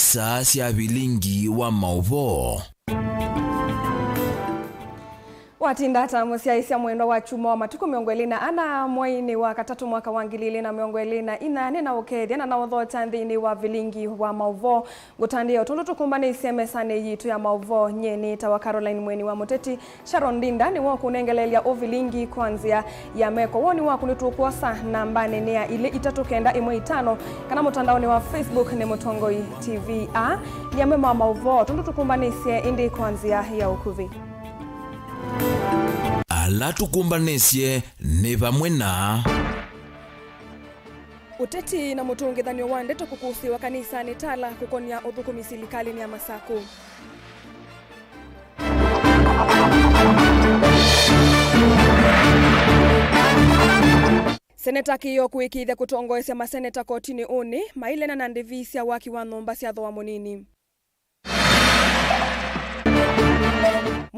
isa cia Vilingi wa Mauvoo. Watinda tamu cia isia mwendo wa chuma wa matuko miongwelina ana mwaini wa katatu mwaka wa ngilili na miongwelina ina nena ukethia na uthota nthini wa Vilingi wa Mauvoo gutandia utundu tukumbane iseme sane yitu ya Mauvoo nyeni tawa Caroline mweni wa Muteti Sharon Dinda ni woku nengelelya o Vilingi kwanzia ya meko woni waku nitukuosa namba nene ya ile 395 kana mutandaoni wa Facebook ni Mutongoi TV ya mema wa Mauvoo tundu tukumbane isia indi kwanzia ya ukuvi. Ala tukumbanesie ni vamwe na uteti na mutungithanio wa ndeto kukusiwa kanisa ni tala kukonia uthukumi silikali ni ya Masaku. Seneta kiyo kuikithia kutongoesya maseneta kotini uni mailena na ndivisia waki wa nomba cia thoa munini.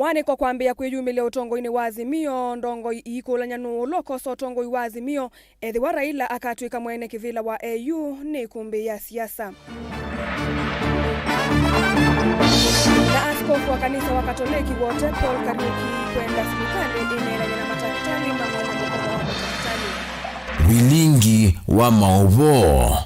Mwane kwa kwambia kwiyumile utongoini wa Azimio ndongo ikulanya nuuloko so utongo wa Azimio ethi wa Raila akatwika mwene kivila wa AU ni kumbi ya siasa. Na askofu wa kanisa wa Katoliki wote Paul Kariuki kwenda serikali inaelanya na matakitali na mwana mkono wa matakitali. Vilingi wa Mauvoo.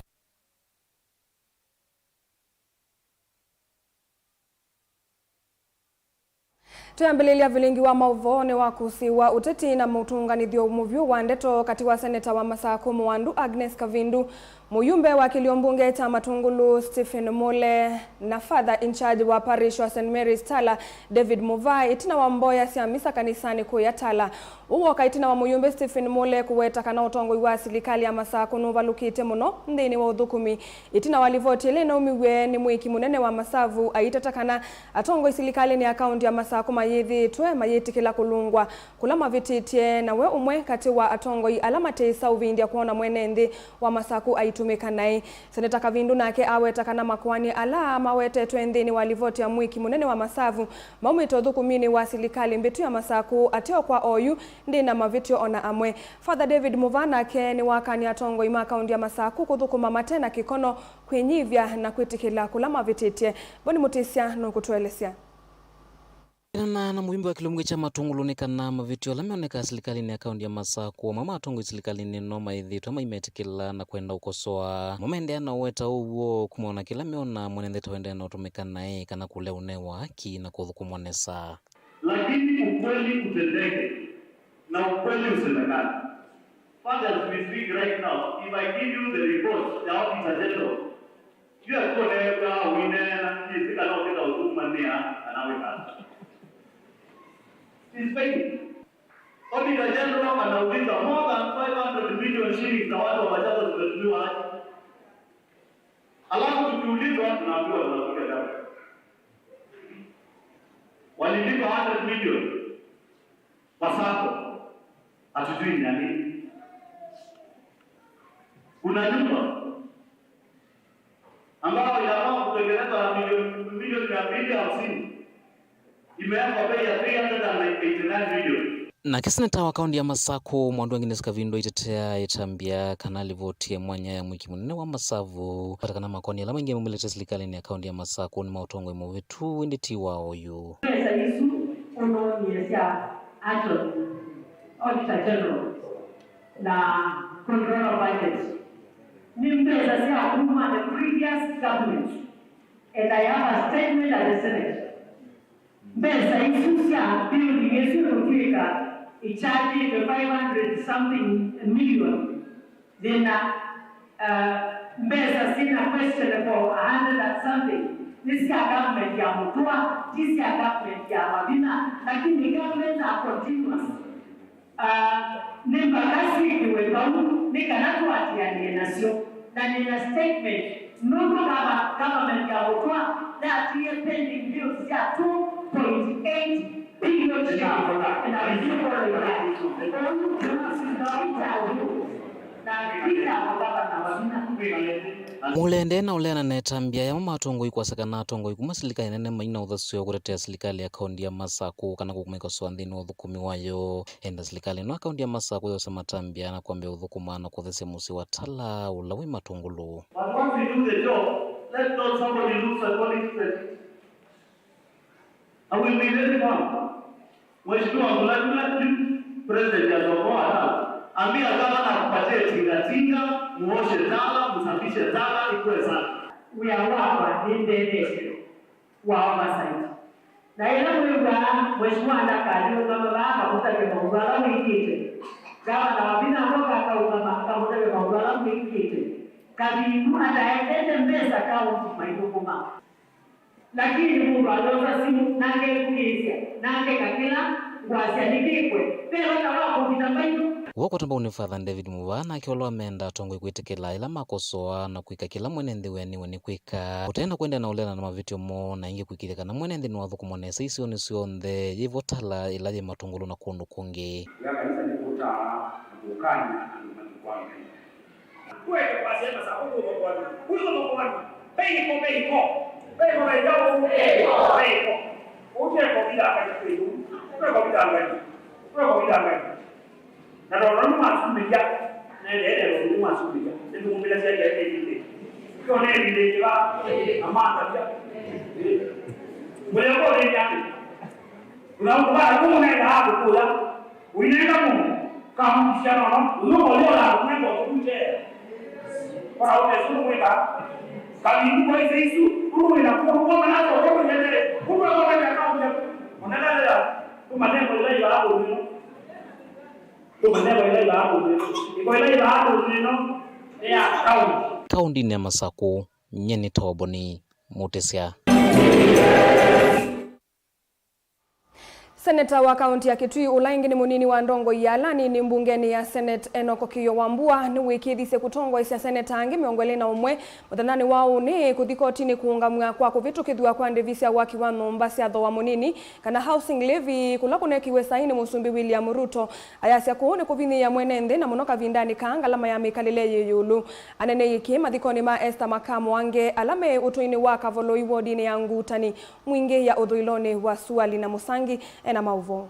Tuyambililia Vilingi wa Mauvoo ni wakusiwa uteti na mutunganithio muvyu wa ndeto kati wa seneta wa Masaku Mwandu Agnes Kavindu, muyumbe wa kiliombunge cha Matungulu Stephen Mole na father in charge wa parish wa St. Mary's Tala David Muvai itina wa mboya siamisa kanisani kuya Tala. Uwo kaitina wa muyumbe Stephen Mole kuweta kana utongo wa silikali ya Masaku nuvalukite muno ndini wa uthukumi itina walivoti lena umiwe ni mwiki munene wa Masavu aitatakana atongo silikali ni akaunti ya Masaku mayithi twe mayiti kila kulungwa kulama vititie na we umwe kati wa atongo alama teisa uvindia kuona mwene ndi wa Masaku aitumika nai. Seneta Kavindu nake aweta kana makwani ala mawete twendini walivoti ya mwiki munene wa Masavu maumito thukumini wa silikali mbitu ya Masaku ateo kwa oyu ndi na mavitio ona amwe. Father David Muvana ke ni wakani atongo ima kaundi ya Masaku kuthukuma matena kikono kwenyivya na kwitikila kulama vititie. Boni Mutisia nukutuelesya. Na muhimbi wa kilungu cha Matungulu ni kana mavitio lameoneka serikali ni akaunti ya Masaku mama atongo serikali ni noma ithitwa maimetikila na kwenda ukosoa momende ana weta uwo kumona kila meona mwenendeta wende na utumika nae kana kule unewa haki na kuthukumwanesa. Lakini ukweli utendeke na ukweli usemekane. Father, as we speak right now, if I give you the report, the officer general, you are going to win and you cannot get out of money and I will He's paying. Auditor General anauliza more than 500 million shillings na watu wajaza tumetuliwa aje. Alafu tukiulizwa tunaambiwa tunapiga dawa. Walilipa 100 million. Pasako. Hatujui ni nini. Kuna nyumba ambayo inafaa kutengeneza milioni 250. Imeanza bei ya 389 million. Na kiseneta wa kaunti ya Masaku Mwandu Agnes Kavindu itetea itambia kana livotie mwanya ya mwiki munene wa Masavu patakana makoni ala maingi mumilete serikali ni akaunti ya Masaku ni mautongo imuvitu inditi wa oyu. Pesa hizo ono ni ya Auditor General na Controller of Budget. Ni pesa za kuma the previous government and I have a statement at the Senate. Pesa hizo ya building yesu kufika ichaji the 500 something million then pesa sina question for 100 and something. This is government ya Mutua, this is government ya Mabina, lakini government are continuous. Nemba kasi ikiwekamu nikanatu atiani enasyo na nina statement nuko kama government ya Mutua that we are pending bills ya 2.8 billion and I will for Mulende na ulena netambia ya mama atongo ikwasakana atongo ikumasilika nene maina uthasio kutetea serikali ya kaunti ya Masaku kana kukumeka swandini uthukumi wayo enda serikali no kaunti ya Masaku yose matambia na kwambia uthukuma na kuthese musi wa Tala ulawi Matungulu. But once we do the job, Let not somebody lose a quality. I will be very firm. Mheshimiwa President ya Mauvoo ambia gavana akupatie tinga muoshe tala, msafishe tala ikuwe safi. We are wapa ndende wa oversight. Na ila mwiba Mheshimiwa ndakadio kama baba kutake Mauvoo mwingine. Gavana wabina mboka kutake Mauvoo mwingine. Kabibu ataendeze mbeza kaunti maidukuma. Lakini Mungu alonza simu nange kuizia nange kakila ngwasianikikwe pero tawa kuvitambaino woko tamba unifatha David Muvana akiolo amenda tongo ikwitikila ila makosoa na kuika kila mwenendi weni kuika utaenda kwenda na ulena na mavitio mo na ingi kuikithika na mwenendi ni wathuku monesa isi oni sionthe yivotala ila ye matungulu na kundu kungi ya kanisa nikuta na kukanya na kukwame kweke pasema sa huko kwa beiko Pero me llamo Uche comida para el Perú, una comida angani. Na no más media, ne más media. Es un mila se que dice. Yo ne dice va amata ya. Bueno, por ella. Una cosa como ne da bulla. Winaka mu. Kam siano no, no bola, no go kuche. Para o eso muita. Kami ko isu, ko na ko na ko ne. Ko na ka ka. Onala ko mane ko ile ya ko ni. Ko mane ko ile ya ko ni. Ko ile ya ko ni no. Ya kaunti. Kaunti ni Masako, nyeni toboni Mutesia. Seneta wa kaunti ya Kitui Ulaingi ni munini wa ndongo yalani ni mbungeni ya Senate Enoko Kiyo Wambua ni wiki thise kutongo isia seneta angi miongwele na umwe muthanani wao ni kuthikoti ni kuungamwa kwa kuvitu kithua kwa ndivisia waki wa Mombasa ya thowa munini kana housing levy kula kunekiwe saini Musumbi William Ruto ayasia kuhone kuvini ya mwenende na munoka vindani kaanga alama ya mikalile yulu anene yiki mathikoni ma Esther Makamu wange alame utuini wa Kavoloi wodini ya ngutani mwingi ya udhuilone wa Suali na Musangi na Mauvoo.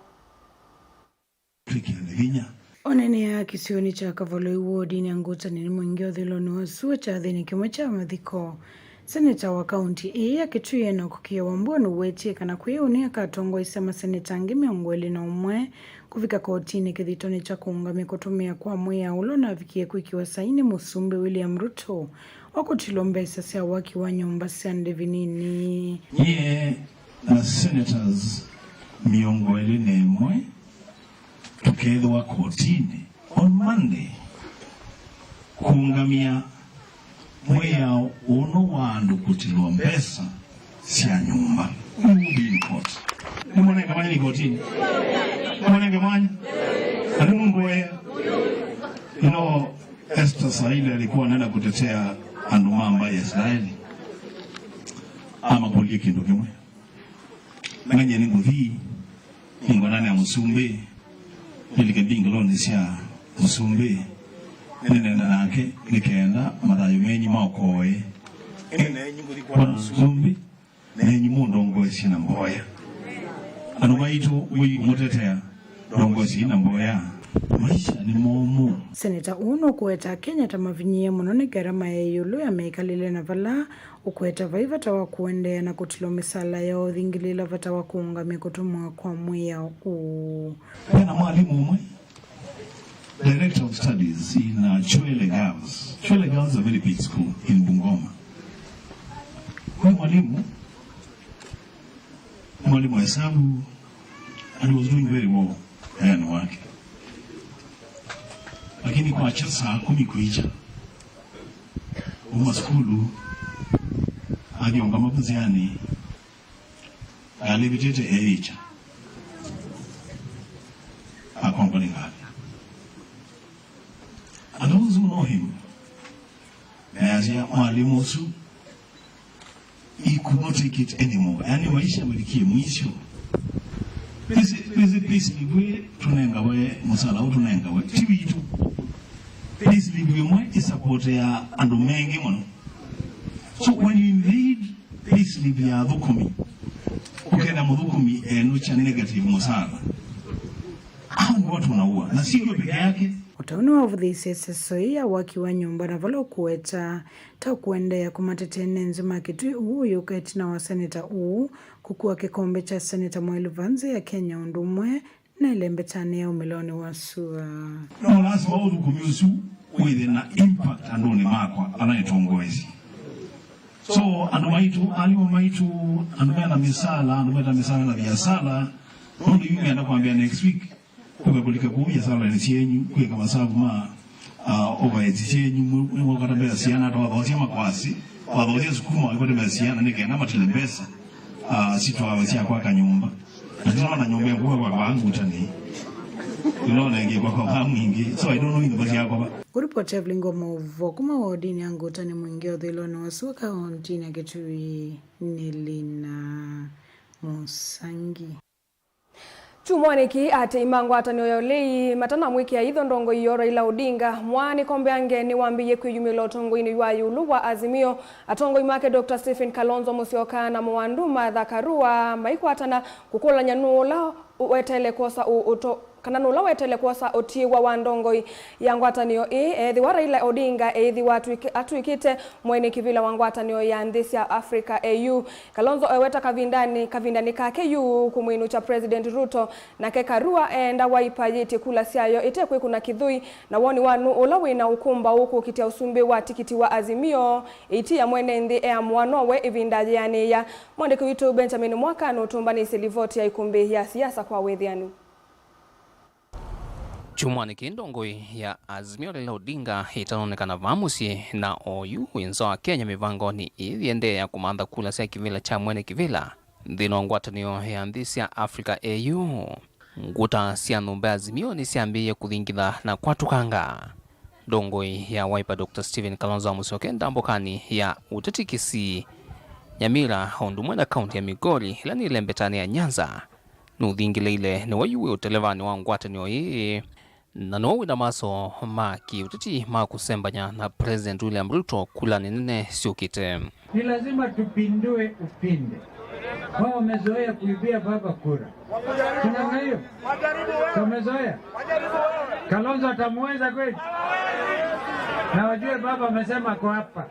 Onene ya kisioni cha Kavoloi wodi ni anguta ni mwingi udhiloni wa Suwa cha dhini kimo cha mathiko. Seneta wa kaunti ya Kitui Enoko Kiyo Wambua nuwetie kana kuyeuni katongo isema seneta angi miongweli na umwe kufika kotini kithitoni cha kuungami kutumia kwa mwea ulo na vikie kuikiwa saini Musumbi William Ruto wakutilombe isasea waki wa nyumba siande vinini. Senators miongweli nemwe tukethwa kotini on Monday kuungamia mwea uno wandu kutilwa mbesa sia nyumba in court. Mwanenge mwanyi kotini. Mwanenge mwanyi. Anu mungwe. Esther Saili alikuwa anaenda kutetea andu mamba ya Israeli. Ama kulia kindu kimwe. Nganye ni nguthi ngwanane ya Musumbi nilike bingoloni sia Musumbi nene nake nikenda madayo menyi maokoe ene nyingu kwa Musumbi ne nyimundo ngoesi na mboya anu baitu wi mutetea dongoesi na mboya maisha ni momu. Seneta uno kueta Kenya tamavinyia munone garama ya yulu ya meikalile na vala ukueta vaiva tawa kuendea na kutilo misala ya odhingilila vatawa kuunga mikutumwa kwa mwea uu. Pena mwalimu umwe Director of Studies in Chwele Girls. Chwele Girls is a very big school in Bungoma. Mwalimu wa hesabu and he was doing very well and wake. Lakini kwa saa 10 kuicha skulu agionga mabuziani alivitete eicha akombali ngapi. And those who know him as ya mwalimu su he could not take it anymore. Yani maisha malikie mwisho. Please ligwe tunenga we musala au tunenga we tibitu. Please ligwe mwe support ya andu mengi mono. So when you invade please ligwe ya dhukumi ukenda mudhukumi no cha negative musala hao ni watu wanaua na sio peke yake. utaona wavudhisi sesoia wakiwa nyumba na valo kueta ta kuendea kumatetene nzima kitu uyu kaitina wa seneta kukua kikombe cha seneta Mwelu Vanze ya Kenya undumwe na ilembetani ya umiloni wa sua. No, lazima ulu kumyusu with na impact andoni makwa anayitongoezi. So anumaitu aliwo maitu anumena misala na biasala ndio yume anakuambia next week kwa kulika kuja sala ni chenyu kwa kama sababu over chenyu mwa katambea siana ndo wadosia makwasi wadosia sukuma kwa katambea siana nike na matelembesa situ awasia kwa kanyumba na na nyumba yangu kwa wangu tani kwa mwingi so I don't know in the yako. Kuripoti Vilingi Mauvoo kuma wodini yangu tani mwingi odhiloni wasuwa kaunti na Kitui Nilina Musangi. Chumwaniki ate imangwa atanioyolei matana mwiki ya idho ndongo iyo Raila Odinga mwani kombe angeni wambiye kuyumilo tongo inu wa yulu wa Azimio atongo imake Dr. Stephen Kalonzo Musyoka na Mwandu Martha Karua maikwatana kukola nyanula wetele kosa kananula wetele kosa otiwa wandongo yangwatanio ethi wa Raila Odinga ethi watu atuikite mwene kivila wangwatanio ya ndisia Africa AU Kalonzo eweta kavindani kake yu kumwinu cha President Ruto na Karua enda waipayiti kula siayo itekwe kuna kidhui na woni wanu ulawi na ukumba huku kitia usumbi wa tikiti wa Azimio iti ya mwene ndi ea mwanowe ivindaji yani ya mwandiki witu Benjamin Mwakano tumbani silivoti ya ikumbi ya siasa kwa wedhianu. Chumwaniki ndongoi ya Azimio Raila Odinga itaonekana vamusi na OU wenzo wa Kenya mivango ni ithiende ya kumanda kula sia kivila cha mwene kivila dhino ngwatanio ya ndisia Africa AU nguta sia numbe Azimio ni siambiye kuthingitha na kwatukanga ndongoi ya Wiper Dr. Stephen Kalonzo Musyoka ndambokani ya utetikisi Nyamira ondumwe na kaunti ya Migori lani lembetani ya Nyanza nuthingile ile ni wayuwe utelevani wa ngwatanio hii na nowe na maso maki uteti makusembanya na President William Ruto kula nene siukite. Ni lazima tupindue upinde. Wao wamezoea kuibia baba kura. Tunanga hiyo? Wamezoea? Kalonzo atamweza kweli? Na wajue baba amesema kwa hapa.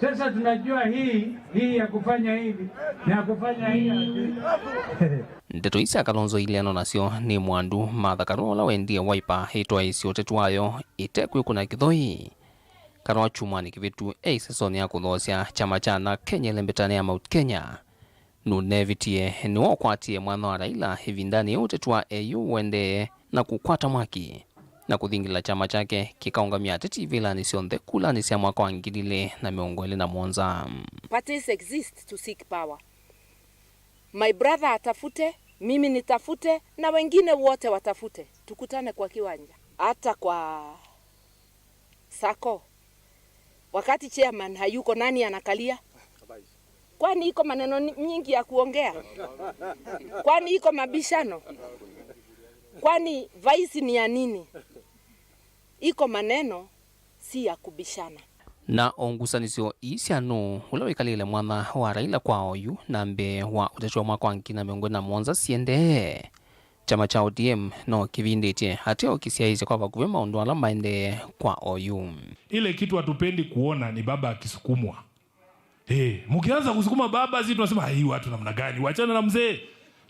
Sasa tunajua hii ya kufanya hivi na ya kufanya hii. Ndeto isa Kalonzo ile anonasio ni Mwandu Martha Karua wendie Wiper hitwa isi otetuayo itekwe kuna kithoi. Karua chumwani kivitu sesoni ya kuthosia chama chana Kenya lembetane ya Mount Kenya. Nunevitie niwo kwatie mwana wa Raila hivindani otetua AU wende na kukwata mwaki. Na kuthingila chama chake kikaungamia teti vila nisionde kula nisia mwaka wangilile na miongwele na mwonza. Parties exist to seek power. My brother atafute, mimi nitafute, na wengine wote watafute. Tukutane kwa kiwanja. Hata kwa sako. Wakati chairman hayuko nani anakalia? Kwani iko maneno nyingi ya kuongea? Kwani iko mabishano? Kwani vice ni ya nini? Iko maneno si ya kubishana. Na ongusanisio isiano ulawikalile mwana wa Raila kwa OU na mbe wa utetua mwaka wankina miongoni na mwonza siende. Chama cha ODM no kivindete hateo kisiaizi kwa vakuwe maundu ala maende kwa OU. Ile kitu hatupendi kuona ni baba akisukumwa. Mkianza kusukuma baba sisi tunasema hii watu namna gani? Wachana na mzee.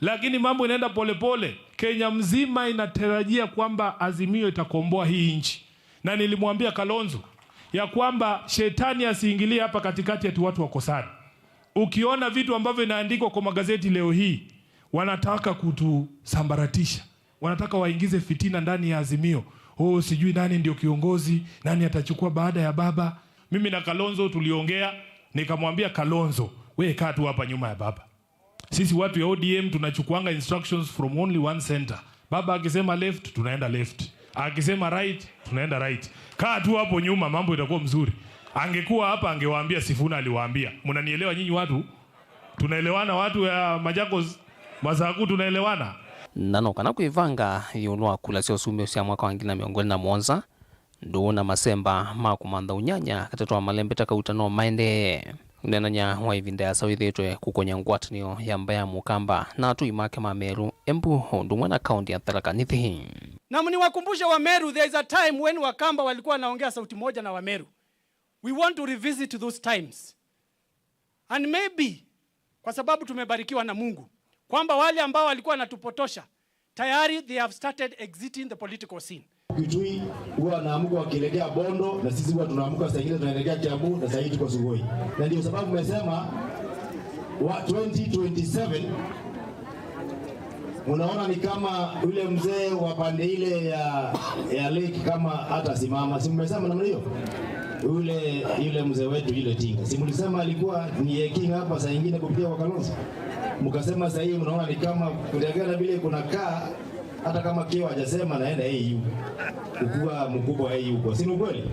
Lakini mambo inaenda polepole. Kenya mzima inatarajia kwamba Azimio itakomboa hii nchi. Na nilimwambia Kalonzo ya kwamba shetani asiingilie hapa katikati ati watu wakosana. Ukiona vitu ambavyo inaandikwa kwa magazeti leo hii, wanataka kutusambaratisha. Wanataka waingize fitina ndani ya Azimio. Sijui nani ndio kiongozi, nani atachukua baada ya baba. Mimi na Kalonzo tuliongea, nikamwambia Kalonzo, wewe kaa tu hapa nyuma ya baba. Sisi watu ya ODM tunachukuanga instructions from only one center. Baba akisema left, tunaenda left. Akisema right, tunaenda right. Kaa tu hapo nyuma, mambo itakuwa mzuri. Angekuwa hapa angewaambia Sifuna aliwaambia. Mnanielewa nyinyi watu? Tunaelewana watu ya Machakos, Masaku tunaelewana. Nano kana kuivanga yulwa kula sio sumio sia mwaka wangina miongoni na mwonza. Nduona masemba makumanda unyanya katatoa malembe takautano maende. Unenanya waivinda ya sawithitwe kukonya ngwatanio ya Mbaya Mukamba na atu imake mameru Embu ndumwe na kaunti ya Tharaka Nithi. Na mniwakumbusha Wameru, there is a time when Wakamba walikuwa wanaongea sauti moja na Wameru. We want to revisit those times. And maybe kwa sababu tumebarikiwa na Mungu kwamba wale ambao walikuwa wanatupotosha tayari they have started exiting the political scene. Kitui huwa anaamka wakielekea Bondo na sisi huwa tunaamka saa nyingine tunaelekea Kiambu na saa hii tuko Sugoi. Na ndio sababu nimesema 2027 unaona ni kama yule mzee wa pande ile ya lake kama hata simama. Si mmesema namna hiyo? Yule mzee wetu yule Tinga. Si mlisema alikuwa ni king hapa saa nyingine kupitia kwa Kalonzo. Mkasema saa hii mnaona ni kama kulingana vile kunakaa hata kama kio hajasema naenda AU. Ukua mkubwa AU kwa. Si ni kweli?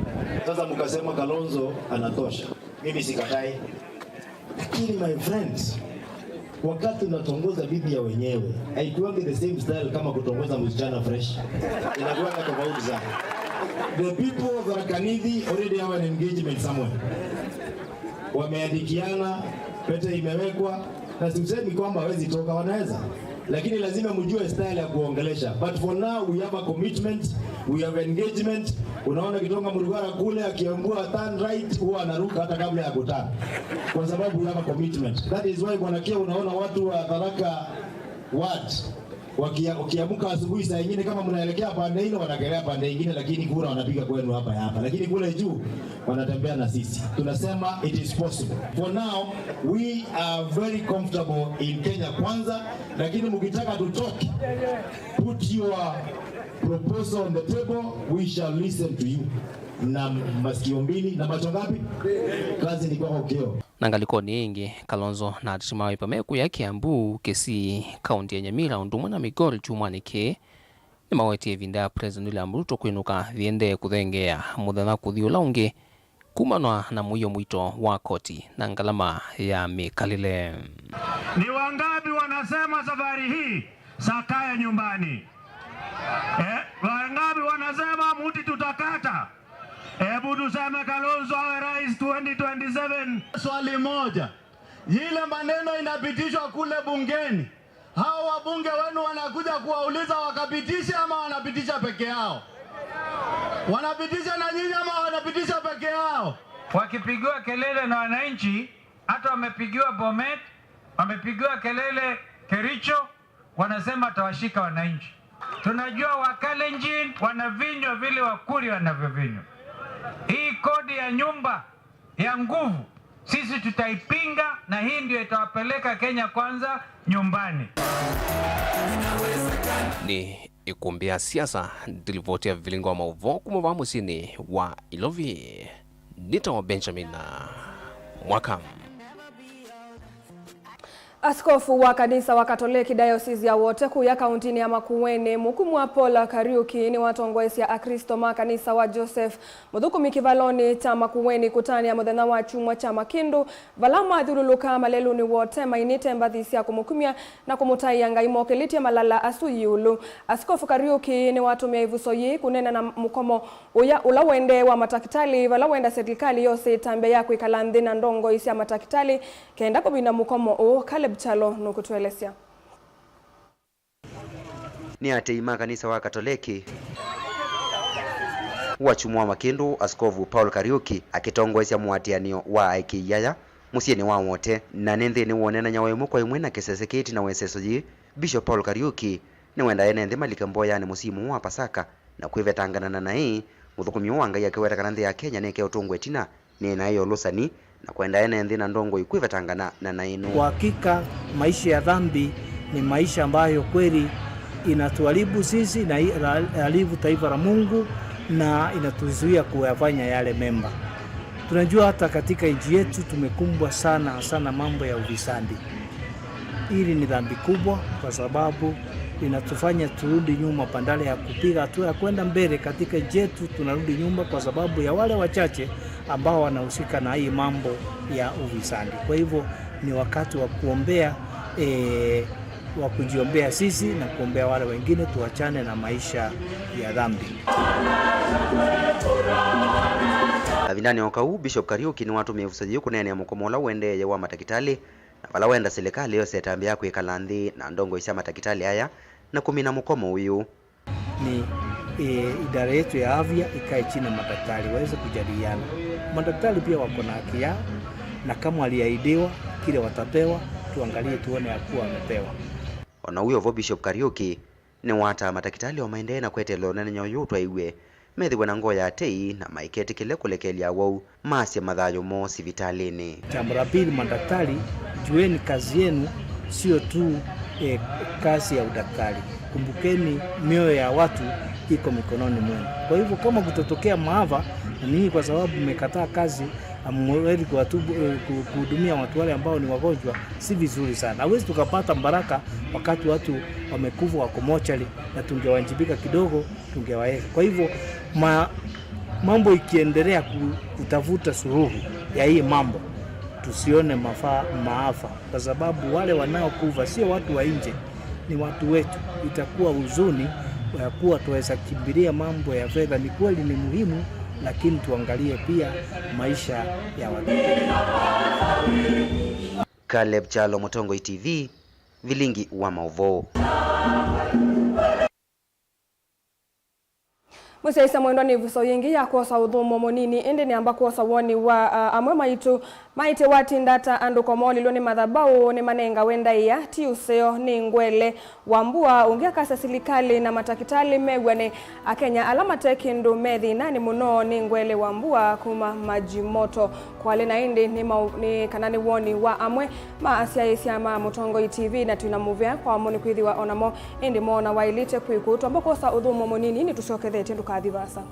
Sasa mkasema Kalonzo anatosha. Mimi sikatai. Lakini my friends, wakati unatongoza bibi ya wenyewe, haikuwa the same style kama kutongoza msichana fresh. Inakuwa tofauti sana. The people of Rakanithi already have an engagement somewhere. Wameandikiana, pete imewekwa, na sisemi kwamba hawezi toka, wanaweza. Lakini lazima mjue style ya kuongelesha. But for now we have a commitment, we have engagement. Unaona Kitonga Murugara kule akiambua turn right huwa anaruka hata kabla ya kuturn. Kwa sababu we have a commitment. That is why Bwana Kia unaona watu wa Tharaka ward wakiamka asubuhi saa nyingine kama mnaelekea pande ile wanakelea pande nyingine, lakini kura wanapiga kwenu hapa. Lakini kule juu wanatembea na sisi. Tunasema it is possible. For now we are very comfortable in Kenya kwanza, lakini mkitaka tutoke, put your proposal on the table, we shall listen to you. Na masikio mbili na macho ngapi? Kazi ni kwako Kio. Nangaliko ni ingi Kalonzo na atimawe pameku ya Kiambu kesi kaunti ya Nyamira undumwa na Migori chumani ke ni maweti evinda President William Ruto kwinuka viende kuthengea muthana kuthiula ungi kumanwa na muyo mwito wa koti na ngalama ya mikalile. Ni wangapi wanasema safari hii sakaya nyumbani? Wangapi wanasema muti tutakata? Hebu tuseme Kalonzo awe rais 2027. Swali moja. Yile maneno inapitishwa kule bungeni. Hao wabunge wenu wanakuja kuwauliza wakapitishe ama wanapitisha peke yao? Wanapitisha na nyinyi ama wanapitisha peke yao? Wakipigiwa kelele na wananchi, hata wamepigiwa Bomet, wamepigiwa kelele Kericho, wanasema tawashika wananchi. Tunajua Wakalenjin wanavinywa vile Wakuri wanavyovinywa. Hii kodi ya nyumba ya nguvu sisi tutaipinga, na hii ndio itawapeleka Kenya kwanza nyumbani. Ni ikumbia siasa dilivotia Vilingi wa Mauvoo kumuvaa musini wa Ilovi. Nita wa Benjamin Mwakam. Askofu wa kanisa wa Katoliki Diocese ya Woteku ya kauntini ya Makueni Mukumwa Paul Kariuki ni watongoesi ya Akristo makanisa wa Joseph Muthukumi kivaloni cha Makueni kutani ya muthenya wa chumwa cha Makindu valama thululuka maleluni wote mainite mbathisi ya kumukumia na kumutaia ngai mokelitie malala asuyulu. Askofu Kariuki ni watumia ivusoyi kunena na mukomo ula wende wa matakitali vala wenda serikali yose tambe ya kuikala nthi na ndongo isi ya matakitali kenda kubina mukomo o kale Chalo nukutuelezea. Ni ateima kanisa wa Katoliki wa chumwa Makindu Askofu Paul Kariuki akitongoesya muatianio wa aikiyaya musieni wa wote na nende ni wonena nyawe mukwa imwe na keseseketi na wesesoji. Bishop Paul Kariuki ni wenda ene nthi malikamboya ni musimu wa Pasaka na kwivetangana na hii Muthukumi wa ngai akiweta kananthi ya Kenya neke utungwe tina ni nayo lusani na kwenda ene nthi na ndongo ikwivetangana na nainu. Kwa hakika maisha ya dhambi ni maisha ambayo kweli inatuharibu sisi na inaharibu taifa la Mungu na inatuzuia kuyafanya yale mema. Tunajua hata katika nchi yetu tumekumbwa sana mambo ya ufisadi. Hili ni dhambi kubwa kwa sababu inatufanya turudi nyuma badala ya kupiga hatua ya kwenda mbele. Katika nchi yetu tunarudi nyuma kwa sababu ya wale wachache ambao wanahusika na hii mambo ya ufisadi. Kwa hivyo ni wakati wa kuombea wa kujiombea sisi na kuombea wale wengine tuachane na maisha ya dhambi. Avindani wakau Bishop Kariuki ni watu mevusaji kunene ya mukomola wende ya wa matakitali na vala wenda serikali yose tambia kuikala nthi na ndongo isa matakitali haya na kumina mukomo uyu. Ni idara yetu ya afya ikae chini na madaktari waweze kujadiliana. Madaktari pia wako na haki yao, na kama waliahidiwa kile watapewa, tuangalie tuone ya kuwa wamepewa. Ona huyo Bishop Kariuki ni wata madaktari wa maendeleo na kwetelo na nyoyo twaiwe methiwe na ngoya atei na maiketi kile kulekelia wau masya mathayo mo sivitalini. Jambo la pili, madaktari, jueni kazi yenu sio tu kazi ya udaktari. Kumbukeni mioyo ya watu iko mikononi mwenu. Kwa hivyo kama kutotokea maafa na ninyi kwa sababu mmekataa kazi amwezi kuhudumia watu wale ambao ni wagonjwa, si vizuri sana. Hawezi tukapata baraka wakati watu wamekufa wako mochari na tungewajibika kidogo tungewaeka. Kwa hivyo mambo ikiendelea kutafuta suluhu ya hii mambo, tusione maafa, kwa sababu wale wanaokufa sio watu wa nje, ni watu wetu. Itakuwa huzuni ya kuwa tuweza kimbilia mambo ya fedha. Ni kweli ni muhimu, lakini tuangalie pia maisha ya watu. Caleb Chalo, Mutongo TV, Vilingi wa Mauvoo. Musaisa mwendo ni vuso yingi ya kosa udhumo monini indi ni amba kosa woni wa amwe maitu maite wati ndata andu komoli loni madhabau ni manenga wenda iya tiuseo ni ngwele wambua ungia kasa silikali na matakitali megwane akenya alama tekindu methi nani muno ni ngwele wambua kuma majimoto kwa lena indi ni kanani woni wa amwe maasia isiama Mutongo TV na tunamuvia kwa moni kuithi wa onamo indi mona wailite kuikutu amba kosa udhumo monini ni tushoke tendu kadhibasa.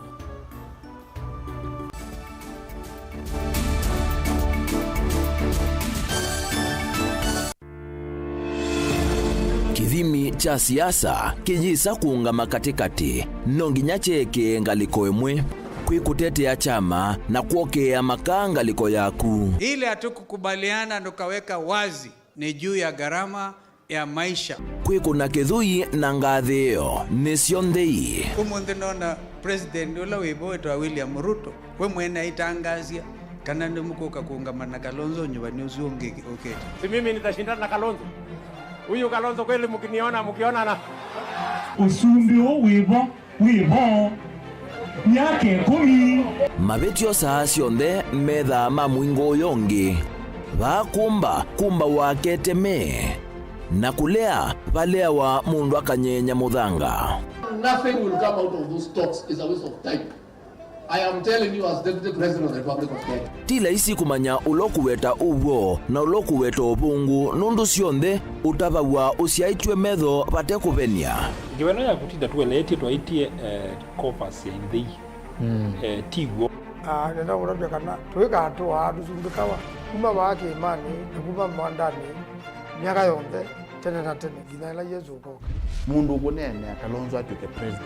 Kithimi cha siasa kijisa kuungama katikati nonginya cheke ngaliko emwe kwikutetea chama na kuokea makanga liko yaku. Ile hatukukubaliana tukaweka wazi ni juu ya gharama ya maisha. Kwikuna kithui na ngathio nisio nthei. Umuthi nona president ula wibo William Ruto we mwena itangazia kana ndimukuka kuungamana na Kalonzo nyumbani usiongeke. Okay. Si mimi nitashindana na Kalonzo. Huyu Kalonzo kweli mkiona na usumbio wibo yake 10 mabetio saa cionthe metha mamwingo yongi kumba waketeme na kulea balea wa mundu akanyenya muthanga. Nothing will come out of those talks. Is a waste of time. I am telling you as Deputy President of the Republic of Kenya. Tila isi kumanya ulokuweta uwo na ulokuweta ubungu nundu cionthe utavawa usiaitwe metho bate kuvenia. Giweno ya kutinda tueleti twaitie corpus ya inthei tigwo. Nenda kurabia kana tuweka hatua dusumbikawa kuma wake imani kuma mwandani miaka yonthe tene na tene ginaela Yesu ko mundu ukunene Kalonzo atuke president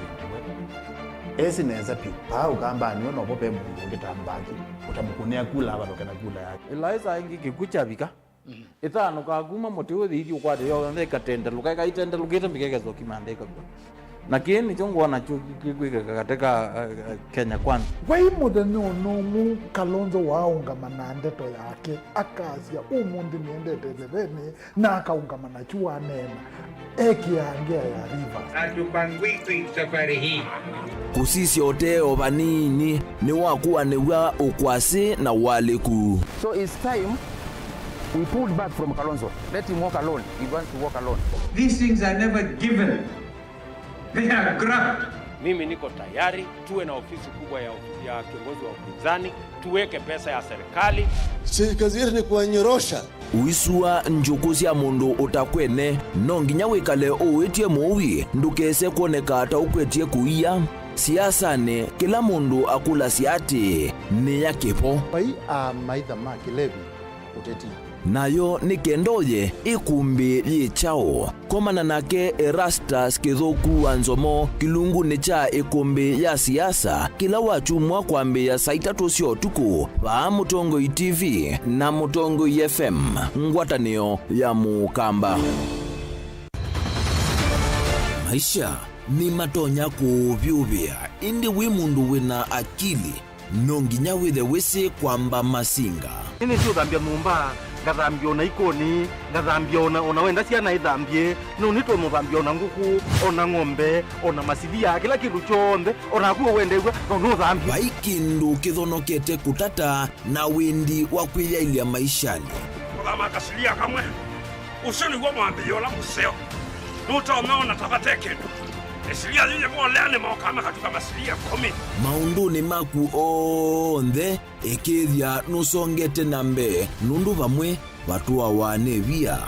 esi neza pi pa ugamba ni ono bope mundu ngitambaki utamukunea kula abaloka na kula yake Eliza ingi kikuchabika ithano kaguma muti uthi ukwade yo ndeka tenda lukaika itenda lugeta mikegezo kimandeka na kieni chongo na chukwika katika Kenya kwanza wai muthenya nomu Kalonzo waungamana ndeto yake akasia umundi niendete thebeni na akaungamana chua nena ekiangia ya Rivers atupangwiki safari hii kusisi oteo vanini ni wakuwa niwa ukwasi na waliku. So it's time we pulled back from Kalonzo. Let him walk alone. He wants to walk alone. These things are never given. They are grabbed. Mimi niko tayari tuwe na ofisi kubwa ya kiongozi wa upinzani, tuweke pesa ya serikali. Kazi yetu ni kuwanyorosha. Uisua njukusi ya mundu utakwene nonginya wikale uwitie muwi ndukese kuoneka ata ukwetie kuia siasane kila mundu akula siati ni ya kipo. Pai maitha makilevi uteti nayo ni kendoye ikumbi yichao komana nake Erastus Kithuku Anzomo kilungu ni cha ikumbi ya siasa kila wachumwa kwambi ya saitatu sio tuku wa Mutongo TV na Mutongo FM ngwatanio ya mukamba. Maisha ni matonya kuvyuvia indi wimundu wina akili nonginya withe wisi kwamba masinga ini tu thambia mumba ngathambia ona ikoni ngathambia ona wenda ciana ithambie no nitwe muthambia ona nguku ona ng'ombe ona masilia kila kindu chonthe ona kuo wendegwa no thambia Waikindu kithonokete kutata na windi wa kwiyailia maishani. Kama kasilia kamwe usoni gwa mwambio la museo nutaona tabateke esilia yeye mwaleane maokama katika masilia 10 maunduni maku onthe ikithia nusongete nambe nundu vamwe vatua wane via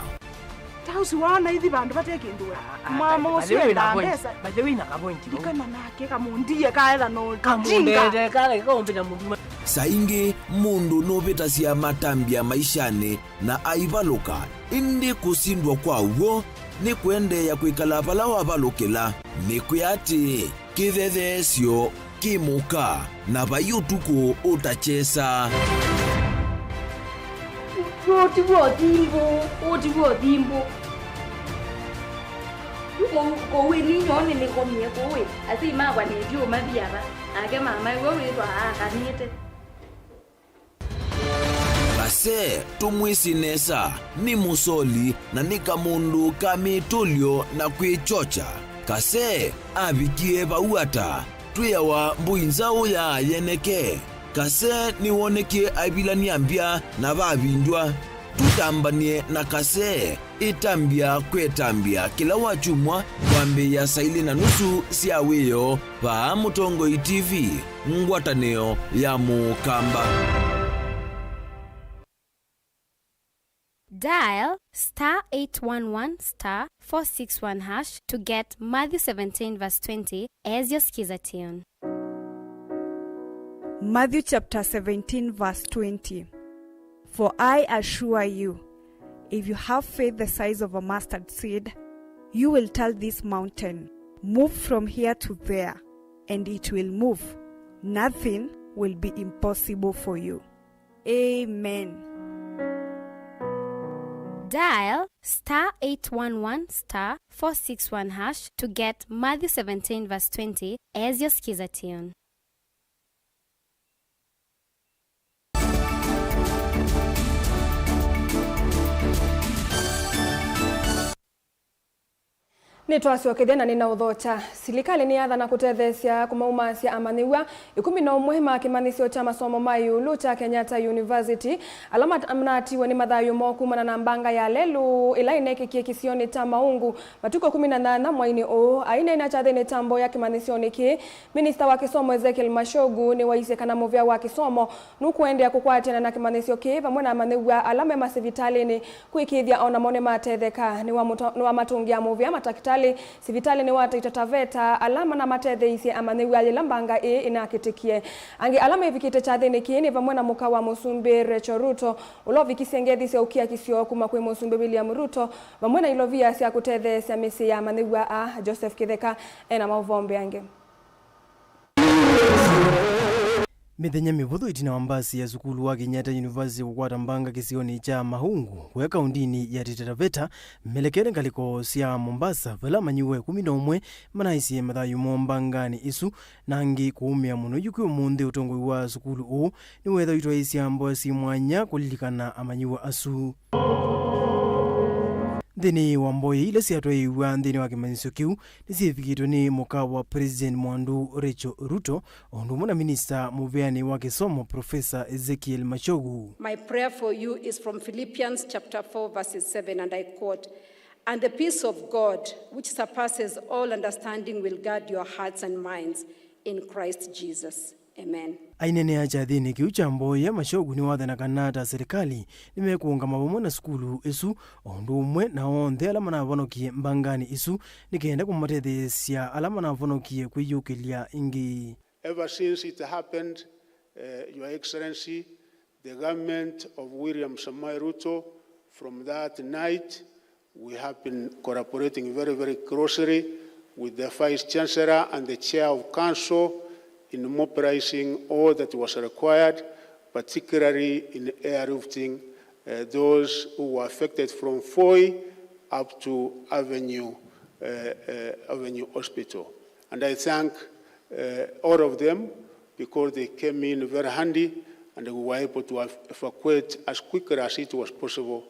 tausi wana hithi bandu batekindua mama usio ila pesa baje wina kapointi dikana nake kamundie kaela no kamundete kale kombina mundu saingi mundu novita cia matambia maishani na aivaluka indi kusindwa kwa uo ni kuendeya kwikala vala wavalukila ni kuyati kithethesyo kimuka na vayutuku utachesa Otiwo dimbo ko wini nyone ni ko mie ko we asi ma kwa ni dio mabiaba ake mama wewe kwa kanite Kase tumwisinesa ni musoli na nika mundu kamitulio na kwichocha. Kase abikie vauata tuyawa mbuinzao ya yeneke. Kase niwoneke abilani ambia na vavindwa. Tutambanie na kase itambia kwetambia kila wachumwa kwambe ya saili na nusu siaweyo pa Mutongo TV ngwataneo ya mukamba. Dial *811*461# to get Matthew 17 verse 20 as your skiza tune. Matthew chapter 17 verse 20. For I assure you, if you have faith the size of a mustard seed, you will tell this mountain, move from here to there, and it will move. Nothing will be impossible for you. Amen. Dial *811*461# to get Matthew 17 verse 20 as your skiza tune. Nitwasiokethia na nina uthocha silikali ni atha na kutethesia kumaumasia amaniwa 11 ma kimanisio cha masomo mayulu cha Kenyatta University alama amnatiwe ni mathayo mokumana na mbanga ya lelu ila ineke kisioni ta maungu matuko 18 mwaini o aina ina cha thene tambo ya kimanisioni ki minister wa kisomo Ezekiel Mashogu ni waise kana movia wa kisomo nukuendea kukwatiana na kimanisio ki pamwe na amaniwa alama masivitali ni kuikithia ona mone matetheka ni wa matungia movia matakita sivitali ni wata itataveta alama na matethe isi amaniwa yelambanga inakitikie angi alama ivikite chathe ni kiini pamwe na muka wa Musumbi Rachel Ruto ulovi kisengethi cia ukia kisio kuma kwi Musumbi William Ruto pamwe na ilovia cia kutethe cia misi ya amaniwa Joseph Kitheka ena Mauvoo ange Mithenya mivuthu itina wambasi ya sukulu wa Kenyatta University kukwata mbanga kisioni cha Mahungu we kaundini ya Taita Taveta melekere ngaliko sia Mombasa vela manyiwe 11 manaisi mathayu mombangani isu nangi kuumia muno yuki umunthe utongoi wa sukulu u ni wetha itwa isia mbosi mwanya kulilikana amanyiwa asu Thini wamboi ile siatoi wa thini wa kimanisio kiu nisifikitwe ni muka wa President Mwandu Rachel Ruto ondu muna minister muveani wa kisomo Professor Ezekiel Mashogu. My prayer for you is from Philippians chapter 4 verses 7 and I quote, "And the peace of God which surpasses all understanding will guard your hearts and minds in Christ Jesus." Amen. Ainene acha thini kiu cha mboya Mashogu ni wathana kanata serikali nimekuunga mabomo na skulu isu ondu umwe na onthe alama na vonokie mbangani isu nikenda kumatethesia alama na vonokie kwiyukilia ingi. Ever since it happened, Your Excellency, the government of William Samoei Ruto, from that night we have been cooperating very, very closely with the Vice Chancellor and the Chair of Council in mobilizing all that was required, particularly in airlifting those who were affected from Foi up to Avenue Hospital. And I thank all of them because they came in very handy and we were able to evacuate as quickly as it was possible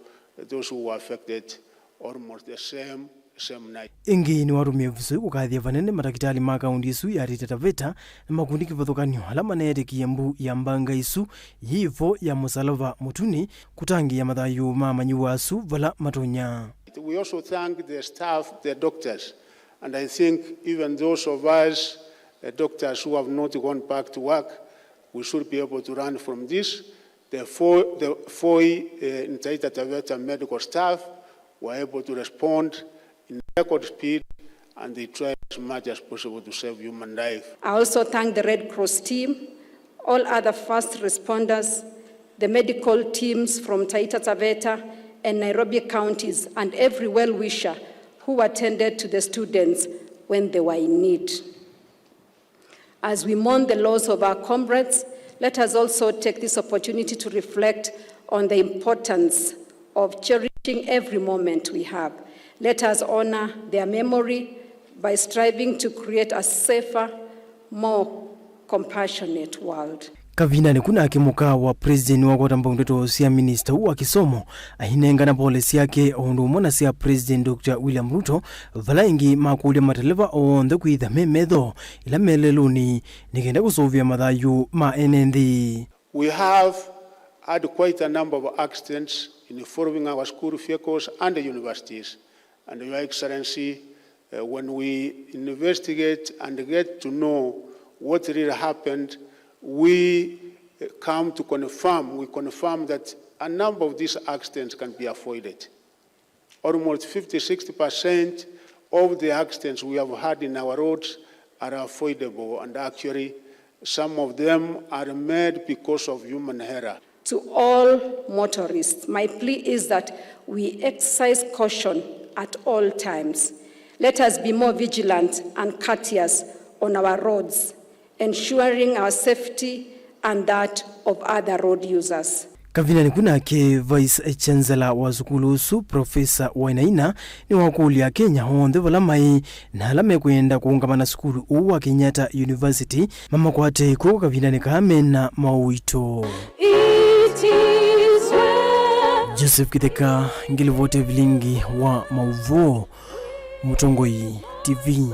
those who were affected almost the same night. Ingi ni warumia visoi kukathia vanene matakitali ma kaundi isu ya Taita Taveta na makundi kivathukanio ala manete kiambu ya mbanga isu yifo ya Musalava Mutuni kutangi ya mathayu ma manyiwa asu vala matonya. We also thank the staff, the doctors, and I think even those of us, doctors who have not gone back to work, we should be able to run from this. The four in Taita Taveta medical staff were able to respond in record speed, and they tried as much as possible to save human life. I also thank the Red Cross team, all other first responders, the medical teams from Taita Taveta and Nairobi counties, and every well-wisher who attended to the students when they were in need. As we mourn the loss of our comrades, let us also take this opportunity to reflect on the importance of cherishing every moment we have. Let us honor their memory by striving to create a safer, more compassionate world. Kavina ni kuna akimuka wa president wa kwa tambongeto siya minister wa kisomo ahinenga na policy yake ondu mwana siya president Dr. William Ruto Vilingi makulia mateleva onde kuitha memedho ila meleluni nikenda kusovia mathayu ma NND. We have had quite a number of accidents involving our school vehicles and the universities. And Your Excellency, when we investigate and get to know what really happened, we come to confirm, that a number of these accidents can be avoided. Almost 50-60% of the accidents we have had in our roads are avoidable, and actually some of them are made because of human error. To all motorists, my plea is that we exercise caution at all times. Let us be more vigilant and courteous on our roads, ensuring our safety and that of other road users. Kavina ni kuna ke Vice Chancellor wa zukulu su Professor Wainaina ni wakulia Kenya honde vala mai na alame kuenda kuungamana skulu uwa Kenyatta University mama kwate kuko Kavina ni kamena mauito. Joseph Kiteka ngilivote Vilingi wa Mauvoo Mutongoi TV.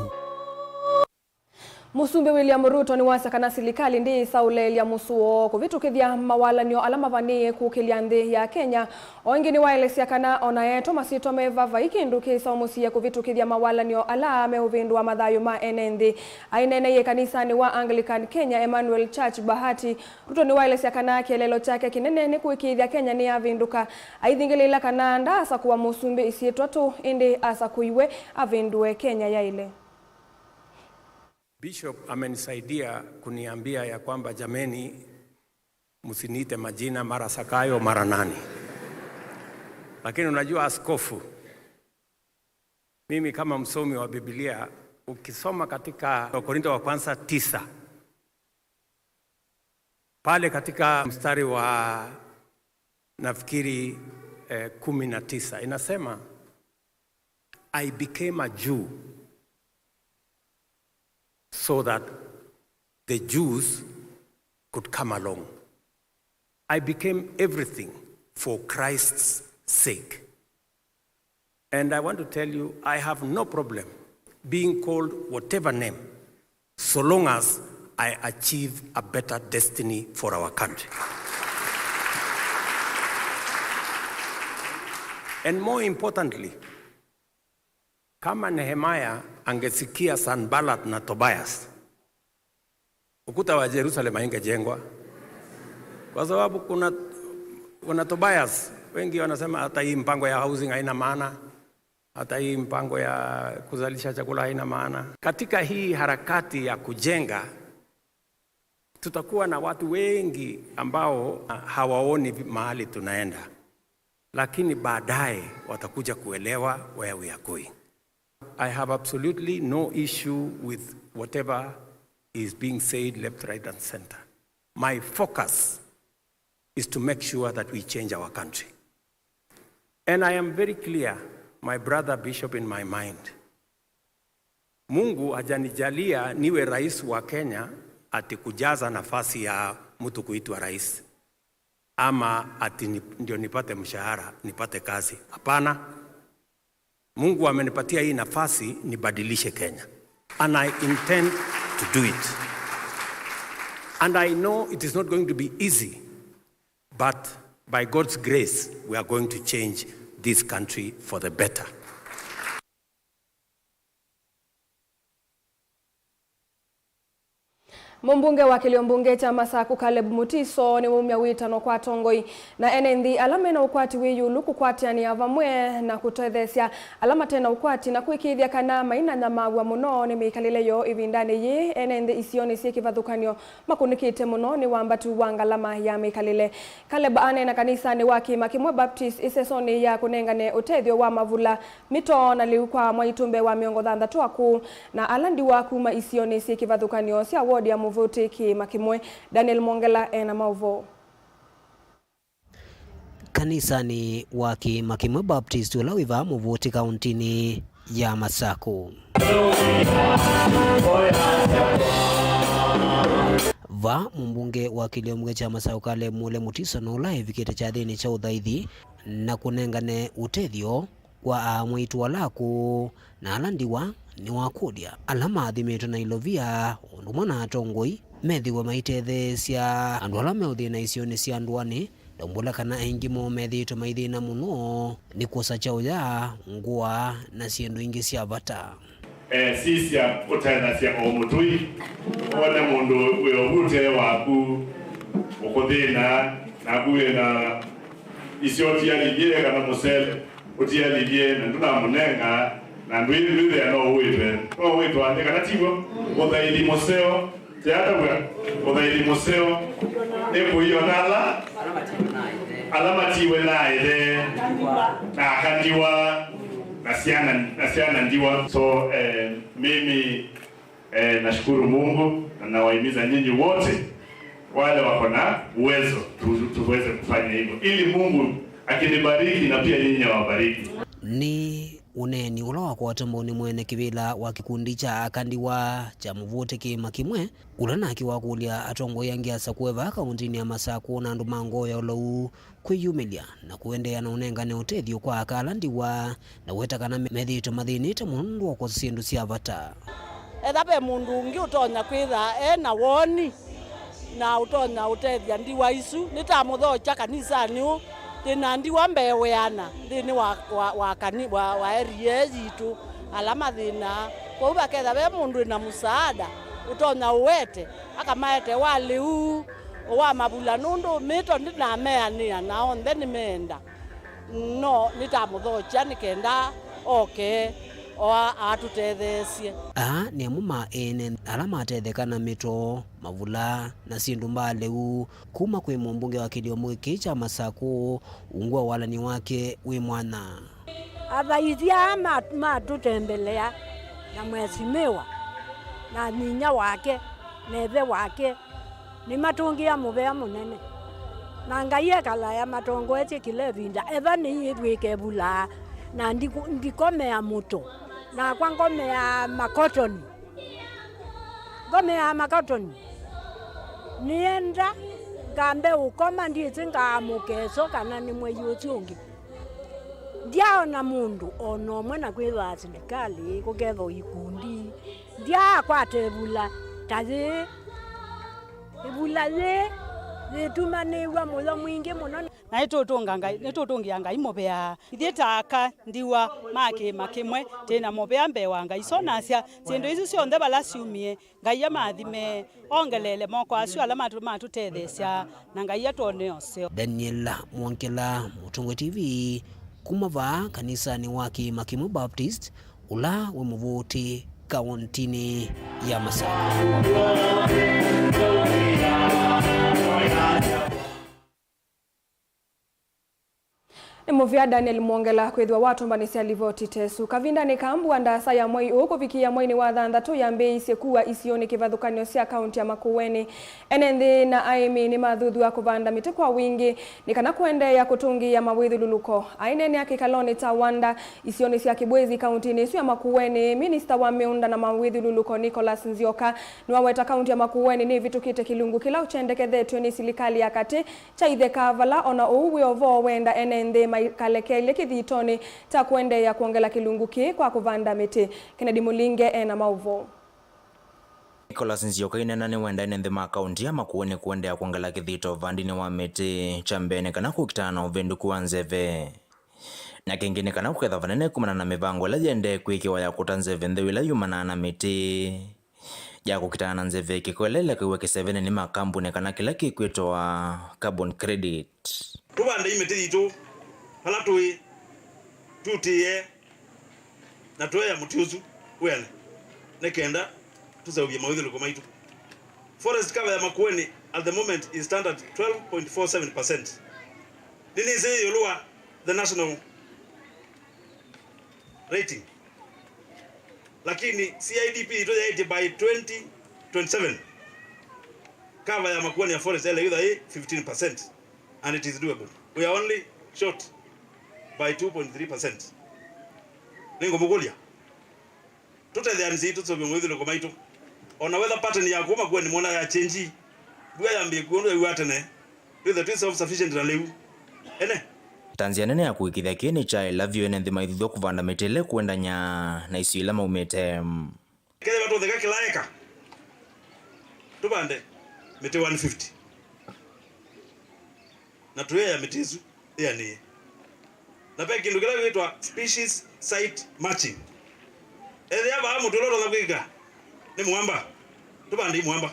Musumbe William Ruto ni wasakana silikali ndi saule ya musuo kuvitukithia mawala nio alama vanie kukilia ndi ya Kenya ongi ni waelesi kana onaeto masito meva vaikindu kisa umusia kuvitukithia mawala nio ala meuvindu wa madhayo ma NND ainene ye kanisa ni wa Anglican Kenya Emmanuel Church Bahati. Ruto ni waelesi kana kielelo chake kinene ni kuikithia Kenya ni avinduka aithingilila kana ndasa kuwa musumbe isietwatu indi asa kuiwe avindue Kenya ya ile. Bishop amenisaidia kuniambia ya kwamba jameni, msiniite majina mara Sakayo mara nani. Lakini unajua askofu, mimi kama msomi wa Biblia, ukisoma katika Wakorintho wa kwanza 9, pale katika mstari wa nafikiri 19 inasema I became a Jew so that the Jews could come along. I became everything for Christ's sake. And I want to tell you, I have no problem being called whatever name, so long as I achieve a better destiny for our country. And more importantly, kama Nehemiah angesikia Sanballat na Tobias, ukuta wa Jerusalem haingejengwa. Kwa sababu kuna Tobias, wengi wanasema hata hii mpango ya housing haina maana, hata hii mpango ya kuzalisha chakula haina maana. Katika hii harakati ya kujenga, tutakuwa na watu wengi ambao hawaoni mahali tunaenda, lakini baadaye watakuja kuelewa where we are going. I have absolutely no issue with whatever is being said left, right, and center. My focus is to make sure that we change our country. And I am very clear, my brother Bishop, in my mind. Mungu hajanijalia niwe rais wa Kenya ati kujaza nafasi ya mtu kuitwa rais. ama ati ndio nipate mshahara, nipate kazi. Hapana. Mungu amenipatia hii nafasi nibadilishe Kenya. And I intend to do it. And I know it is not going to be easy, but by God's grace, we are going to change this country for the better. Mumbunge wa kiliombunge cha Masaku Caleb Mutiso ni mumya witano kwa tongoi na enendi alama na ukwati wiyulu kukwatiani avamwe na kutoethesya alama tena ukwati na kuikithia kana maina na magwa muno ni mikalile ivindani yi enendi isioni sie kivathukanio makunikite muno ni wambatu wangalama ya mikalile. Caleb ane na kanisa ni waki Makimwe Baptist isesoni ya kunengane utethio wa mavula mito na liukwa mwaitumbe wa miongo thanthatu aku na alandi wa kuma isioni sie kivathukanio sia wodi ya Mauvoo Makimwe. Daniel Mongela ena Mauvoo. Kanisa ni waki Makimwe Baptist ulawiva Mauvoo kauntini ya Masaku. Va mumbunge wa kiliombunge cha Masaku Caleb Mutiso no live kite cha thini cha uthaithi na kunengane utethio wa mwitu walaku na alandiwa ni wakudia alama athimetwe na ilovia undu mwana atongoi methiwe maitethesya andu ala meuthina isioni cia anduani ndombula kana aingi mo methitwe maithina muno ni kuosa chao ya ngua na ciendu ingi cia bata sisia utethasya o mutui wone mundu wiovute waku ukuthina na kuwe na isioti aligie kana musele utia lilie na nduna munenga na ndwili ya no uipe no wito andika natigo uthaili museo tiata bwa uthaili museo ebo yonala alama tiwe naide na kandiwa na siana ndiwa. So mimi nashukuru Mungu na nawahimiza nyinyi wote wale wako na uwezo tuweze kufanya hivyo ili Mungu akinibariki na pia nyinyi awabariki. Ni uneni ula wako watamboni mwene kivila wa kikundi cha akandiwa cha Mauvoo Makimwe ulana akiwakulia atongo yangi asa kueva kauntini ya Masaku na andu mango ya ulau kwiyumilia na kuendea na unengane utethio kwa akalandiwa na wetakana methito mathinite mundu wako sindu cia bata. Ethape mundu ungi utonya kwitha na woni na utonya utethia ndiwa isu nitamuthocha kanisani u tina ndiwa mbeweana thini wa area yitu alama thina kwa ubaketha be mundu na musaada utonya uwete akamaete wali u wa mabula nundu mito ndina meania na onthe ni menda no nitamuthocha nikenda okay o atutethesie ni amuma ene alama atethekana mito mavula na sindu mbaleu kuma kwi mumbunge wa kiliombunge cha Masaku ungua walani wake wi mwana avaithia matutembelea na mwesimiwa na ninya wake nethe wake ni matungia muvea munene na Ngai kalaya matongo eti kilevinda eva ni ithwike bula na ndikomea muto na kwa ngomea makotoni nienda ngambe ukoma ndizi ngamukeso kana ni mweyuti ungi ndiaona mundu ono mwena kwitha serikali kuketho ikundi ndia kwatebula tathi ibula ye zitumaniwa mulo mwingi muno na itutungia Ngai mubea ithietaka ndiwa Makimwe tena mubea mbewa Ngai sonacia sindu icio cionthe bala ciumie Ngai amathime ongelele moko acio ala matutethesya na Ngai atone oseo. Daniel Mongela, Mutungo TV, kumava kanisa ni waki Makimwe Baptist ula wa Mauvoo kauntini ya Masaku. Ni muvya Daniel Mwongela kwithwa watumbanisi alivoti tesu kavinda ni kambu andasa ya mwai uko vikia mwai ni wathandatu ya mbei sekuwa isioni kivathukanio sia kaunti ya Makueni enenthi na aimi ni mathuthu wa kuvanda miti kwa wingi ni kana kuende ya kutungi ya mawithululuko ainene ya kikaloni ta wanda isioni sia kibwezi kaunti ni ya Makueni minister wa miunda na mawithululuko Nicholas Nzioka ni waweta kaunti ya Makueni ni vitukite kilungu kila uchendekethetwe ni silikali ya kati cha ithekavala ona uwe ovo wenda enende maikalekele kithitoni ta kuende ya kuongela kilunguki kwa kuvanda miti. Kennedy Mulinge na Mauvoo. Nicholas Nzioka inena ni wenda enende makaunti ya Makueni kuende ya kuongela kithito vandini wa miti chambene kana kukitana na uvendu kuanzeve. Na kengine kana kuketha vanene kumana na mivango la jende kuikiwa ya kutanzeve nthewila yumana na miti. Ya kukitana na nzeve kikwelele kiwe kisevene ni makambune kana kila kikwitoa carbon credit. Tubanda imiti thito hala tutie na tuya mutiuzu wene nekenda tuzaubia mawithuluko maitu. Forest cover ya Makueni at the moment is standard 12.47%. Nini zii yulua the national rating. Lakini CIDP itoja 80 by 2027. Cover ya Makueni ya forest ele yudha 15%. And it is doable. We are only short by 2.3%. Ningo mugulia. Tutethia nzi tutsobe mwithuluko maitu. Ona weather pattern ya kuma Makueni mona ya change. Bwa ya mbi kuondo iwatene. With the self sufficient na leu. Ene. Tanzania nene ya kuikithia kieni cha elavyo enenthi maithithio kuvanda mitile kuenda nya na isu ila maumite. Kele watu theka kila eka. Tubande miti 150. Na tuwe ya mitizu ya ni. Na pia kindu kila kuitwa species site matching. Ethi ya bahamu tuloro na kuika. Ni muamba. Tubande muamba.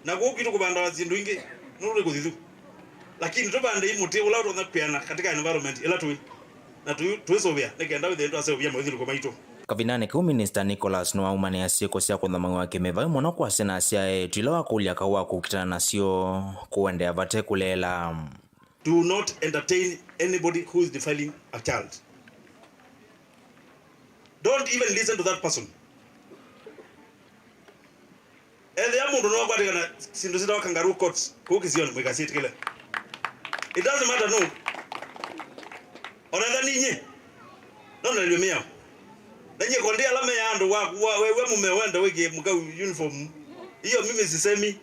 Na kukitu kubanda wazindu ingi. Nurule kuthizu. Lakini tubande muti ula ndo nakupeana katika environment ila tuwe. Na tuwesobia. Nekenda withe aseobia mwithuluko maitu. Kavinane ku minister Nicholas no aumane asieko sia kuthamaga wake meva mwana kwa sena sia twila wa kulia kawa kukitana nasio kuende avate kulela. Do not entertain anybody who is defiling a child. Don't even listen to that person. Ele ya mundu no kwati kana sindu sita kangaroo courts kukisiona mwikasiti kile. It doesn't matter no. Ona ninyi. Nona liomia. Nanye kondia alama ya ando wewe mumewenda weke mkau uniform. Hiyo mimi sisemi.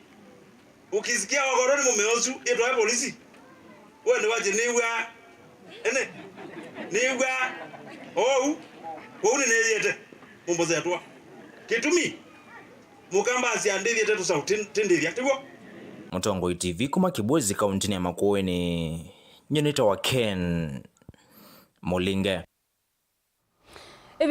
Ukisikia wakoroni mumeozu yetu ya polisi. Wewe ndio waje niwa. Ene. Niwa. Oh. Wewe ni yete. Mumboza yatwa. Kitumi. Mukamba asiandithi yetu sauti tendiri aktivo. Mutongo TV kuma kibwezi kaunti ya Makueni. Nyonita wa Ken Mulinge.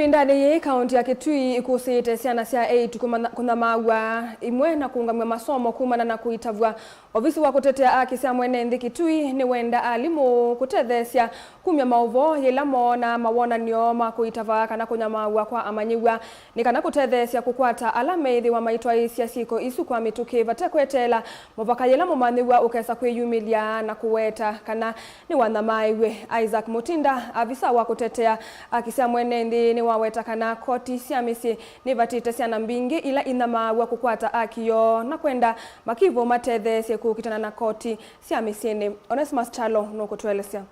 Ndani ye kaunti ya Kitui ikusite siana sia 8 kuna mawa imwe na kuungamia masomo kumana na kuitavua ofisi wa kutetea haki cia mwene nthi Kitui ni wenda alimu kutethesia kumya Mauvoo yelamo na mawonanio ma kuitava kana kunyamawa kwa amanyiwa ni kana kutethesia kukwata alamethi wa maitwa isia siko isu kwa mituki vatekwetela muvaka yelamo manyiwa ukesa kwiyumilia na kuweta kana ni wanamaiwe. Isaac Mutinda afisa wa kutetea haki cia mwene nthi ni waweta kana koti cia misi ni vatite ciana mbingi ila inamawa kukwata akiyo na kwenda makivo matethe kukitana na koti cia misini. Onesmus Chalo no kutwelesya.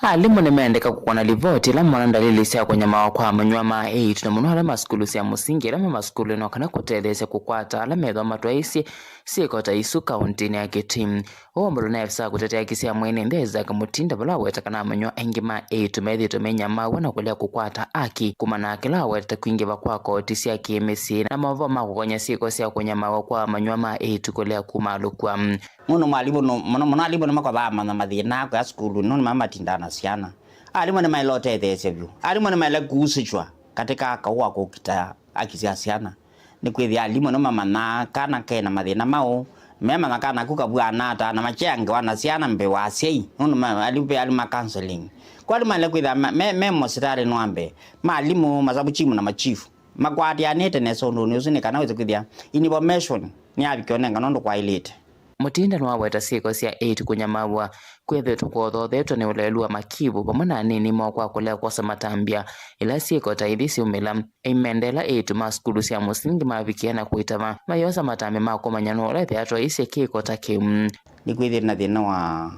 Alimu nimeandika kukwana livoti la mwana dalili sia kwenye mawa kwa manyua maa 8 na munu hala maskulu sia musingi la maskulu ino kana kutelese kukwata ala medwa matuaisi siekota isu kauntini ya Kitui. Mbulu na efisa kutetea kisia mwene ndeza kamutinda bala weta kana manyua engi maa 8 methi tumenya maa wana kulea kukwata aki kumana akila weta kuingiva kwa koti sia kiemesi na Mauvoo makukonya sieko sia kwenye mawa kwa manyua maa 8 kulea kumalukwa. Muno mwalimu na makwabama na mathina kwa skulu nuni mama tindana siana. Alimu ni mailote thesevyu. Alimu ni maile kuusichwa katika kaua kukita akisia siana. Ni kwethi alimu ni mama na kana kena mathina mao. Mema na kana kukabua anata na machenga wana siana mbe wasei. Nuni alipe alima counseling. Kwa alimu ile kwethi memo sitari nwambe. Alimu mazabu chimu na machifu. Makwati anete neso nuni usini kana weze kwethi information ni abikionenga nondo kwa ilite. mutinda no aweta siko cia 8 kunyamabwa kwethetwo kwothetwo ni ulelu wa makibu pamwe na nini mokwa kulea kosa matambia ila siko taithi ciumila imendela 8 maskulu cia musingi mavikia na kuitava mayosa matambi ma kumanyano ule theatro isi kiko takim ni kwithira na thina wa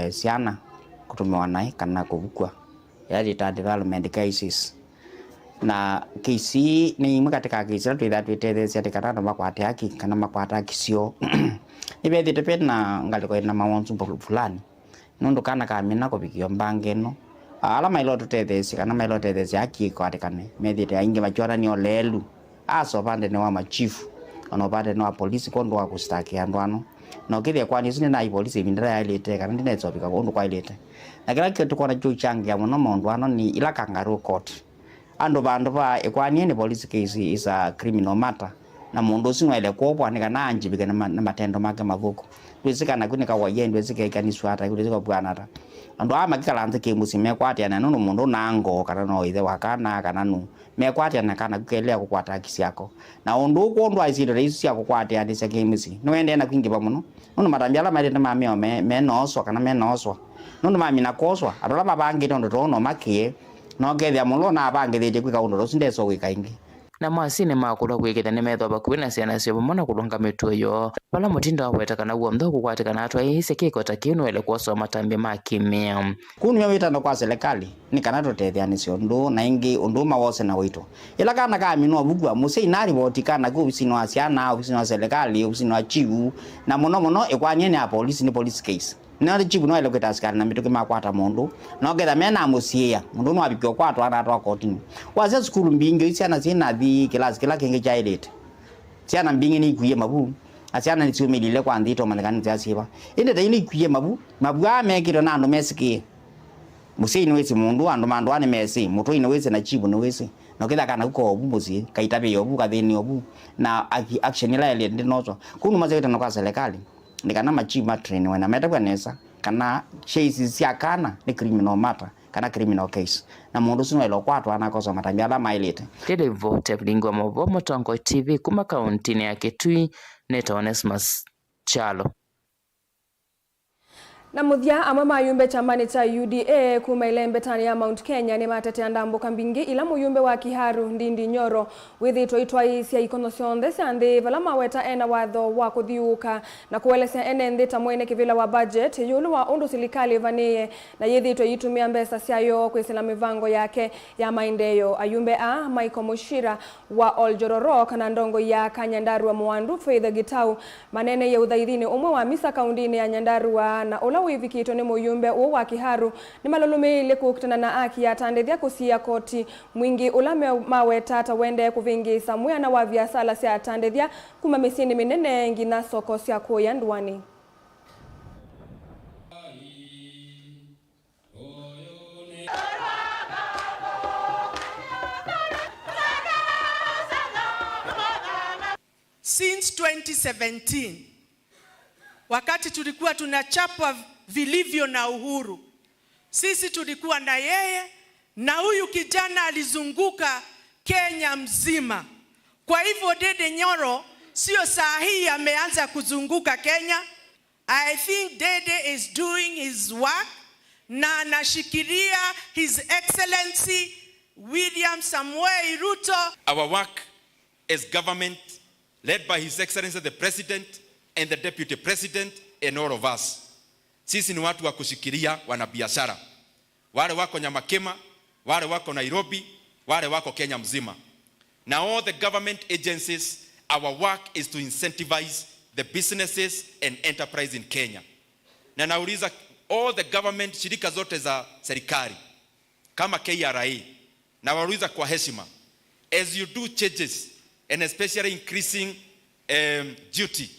ciana kutumiwa nai kana kuvukwa yaani ta development cases na kesi ni imwe katika kesi twitha twitethecia tikana na makwate haki kana makwata haki cio ibethite pe na ngaliko ina mawonzu fulani nundu kana kamina kuvikio mbange no ala mailo tutethecia kana mailo tethecia haki kwatikane methite aingi machorani olelu aso pande ni wa machifu ono pande ni wa polisi kondo wa kustaki andwano no kithia kwani sine na polisi bindira ya ilete kana ndinetsopika kondo kwa ilete na kila kitu kona chuchangia muno mondo ano ni ila kangaroo court ando bandu ba ekwani ni police case is a criminal matter na mundu ucio ile kwopwa ni kana anjibika na matendo make mavuko twisikana kunika wa yendo isikaikaniswa hata kulizika bwana hata ando ama kikalanze ke musime kwatia na no mundu nango kana no ithe wakana kana nu me kwatia na kana kukelea kukwata kisi yako na undu kondo aisido reisi yako kwatia ni sake musi no ende na kwingi pa muno no matambia la mali na mamio me noswa kana me noswa no mami na koswa adola mabangi ndo tono makie no gethia mulo na bangithite kwika undu rucindeso gwika ingi na mwasini makula kwikitha ni metho bakuwi na ciana cio pamwe na kulunga mitu iyo pala mutinda waweta kana guomtho kukwatikana atwa ise kiko takinu ele kuosoa matambi ma kimia kunu yawitano kwa serikali ni kana tutethia nicio ndu na ingi undu mawose na wito ila kana kamino bugwa musi inari botikana ku bisino wa ciana bisino wa serikali bisino wa chiu na muno ekwanye ni police ni police case na chibu no ile kwetaskana na mituke makwata mundu no getha mena musia mundu no abikyo kwatwa ana atwa kotini waze skulu mbingi ciana cina thi kila kingi cha elite ciana mbingi ni kuye mabu aciana ni ciumilile kwa nthito manekani cia ciba inde ta ini kuye mabu amekiro na andu mesikie musi ni wese mundu andu mandu ane mesi mutu ni wese na chibu ni wese no ketha kana uko obu musi kaitabe yobu kathini obu na action ila ile ndinozo kunu mazeta no kwa serikali nikana machima train wena metakwa nesa kana cases cia kana ni criminal matter kana criminal case na mundu sino ilo kwatwa anakosa matambia ala mailete tele vote Vilingi wa Mauvoo Mutongo TV kuma kaunti ya Kitui Neta Onesmus Chalo na muthia amwe mayumbe chamani cha UDA kuma ile mbetani ya Mount Kenya ni matetea ndambuka mbingi ila muyumbe wa Kiharu Ndindi Nyoro withitwa itwai cia ikono cionthe cia nthi vala maweta ena watho wa kuthiuka na kuelesea ene nthi ta mwene kivila wa budget yulu wa undu silikali vanie na yithitwa yitumia mbesa ciayo kwisila mivango yake ya maendeleo ayumbe a Michael Mushira wa Oljororo kana ndongo ya Kanyandarua Mwandu Faith Gitau manene ya uthaithini umwe wa misa kaundini ya Nyandarua na ula wivikito ni muyumbe wa Kiharu ni malulume kukutana na aki ya tandethia kusia koti mwingi ula maweta ta wende kuvingisa mwana wa biasala cia tandethia kuma misini minene ngina soko cia kuya ndwani Since 2017 wakati tulikuwa tunachapwa vilivyo na Uhuru, sisi tulikuwa na yeye na huyu kijana alizunguka Kenya mzima. Kwa hivyo Dede Nyoro sio saa hii ameanza kuzunguka Kenya. I think Dede is doing his work na anashikilia His Excellency William Samoei Ruto. Our work as government led by His Excellency the President and the Deputy President and all of us. Sisi ni watu wa kushikilia wanabiashara. Wale wako Nyamakema, wale wako Nairobi, wale wako Kenya mzima. Now all the government agencies, our work is to incentivize the businesses and enterprise in Kenya. Na nauliza all the government shirika zote za serikali kama KRA na wauliza kwa heshima, as you do changes and especially increasing duty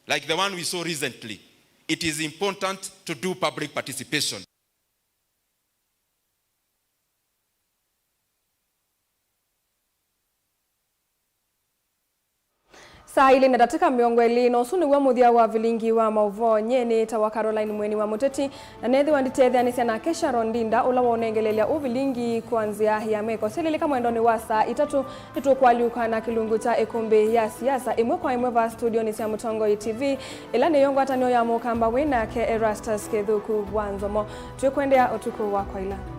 like the one we saw recently, it is important to do public participation. Saa ili na datika miongo elino suni wa muthia wa Vilingi wa Mauvoo nyeni tawa Caroline mweni wa Muteti na nethi wanditethia nisia na Kesha Rondinda ula waonengelelia uvilingi kuanzia ya meko sililika mwendoni wa saa itatu nitukwaliuka na kilungu cha ikumbi ya siasa imwe kwa imwe va studio nisia Mutongo TV ila ni yongo atanio ya mukamba WINAKE Erastus Kethuku Wanzomo tukwendea utuku wa kwa ila